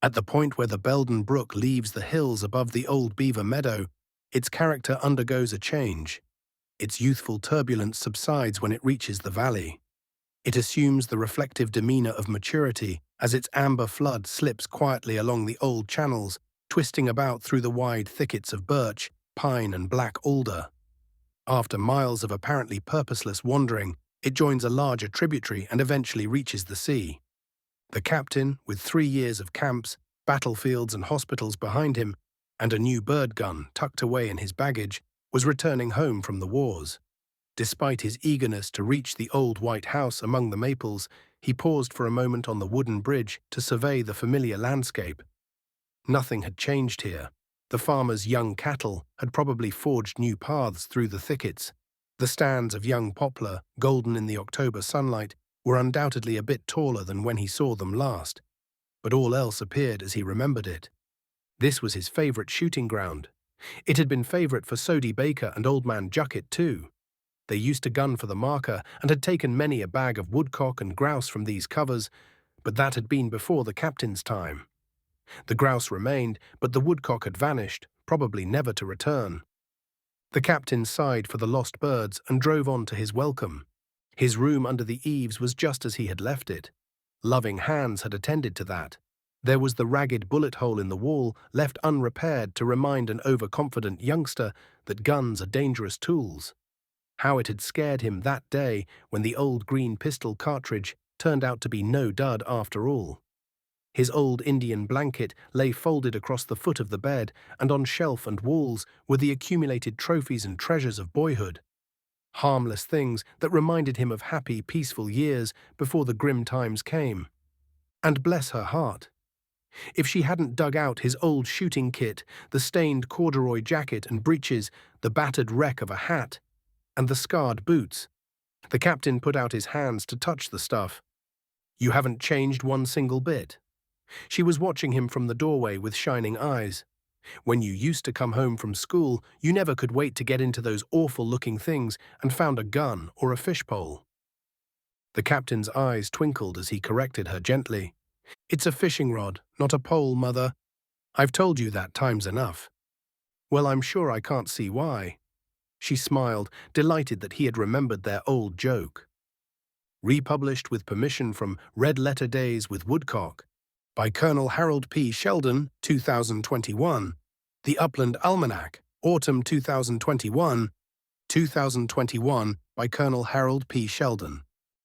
At the point where the Belden Brook leaves the hills above the old beaver meadow, its character undergoes a change. Its youthful turbulence subsides when it reaches the valley. It assumes the reflective demeanor of maturity as its amber flood slips quietly along the old channels, twisting about through the wide thickets of birch, pine, and black alder. After miles of apparently purposeless wandering, it joins a larger tributary and eventually reaches the sea. The captain, with 3 years of camps, battlefields and hospitals behind him, and a new bird gun tucked away in his baggage, was returning home from the wars. Despite his eagerness to reach the old white house among the maples, he paused for a moment on the wooden bridge to survey the familiar landscape. Nothing had changed here. The farmer's young cattle had probably forged new paths through the thickets. The stands of young poplar, golden in the October sunlight, were undoubtedly a bit taller than when he saw them last, but all else appeared as he remembered it. This was his favorite shooting ground. It had been favorite for Sody Baker and Old Man Jucket too. They used to gun for the marker and had taken many a bag of woodcock and grouse from these covers, but that had been before the captain's time. The grouse remained, but the woodcock had vanished, probably never to return. The captain sighed for the lost birds and drove on to his welcome. His room under the eaves was just as he had left it. Loving hands had attended to that. There was the ragged bullet hole in the wall left unrepaired to remind an overconfident youngster that guns are dangerous tools. How it had scared him that day when the old green pistol cartridge turned out to be no dud after all. His old Indian blanket lay folded across the foot of the bed, and on shelf and walls were the accumulated trophies and treasures of boyhood. Harmless things that reminded him of happy, peaceful years before the grim times came. And bless her heart, if she hadn't dug out his old shooting kit, the stained corduroy jacket and breeches, the battered wreck of a hat, and the scarred boots. The captain put out his hands to touch the stuff. You haven't changed one single bit. She was watching him from the doorway with shining eyes. When you used to come home from school, you never could wait to get into those awful-looking things and found a gun or a fishpole. The captain's eyes twinkled as he corrected her gently. It's a fishing rod, not a pole, Mother. I've told you that times enough. Well, I'm sure I can't see why. She smiled, delighted that he had remembered their old joke. Republished with permission from Red Letter Days with Woodcock, by Colonel Harold P. Sheldon, 2021. The Upland Almanac, Autumn 2021. 2021 by Colonel Harold P. Sheldon.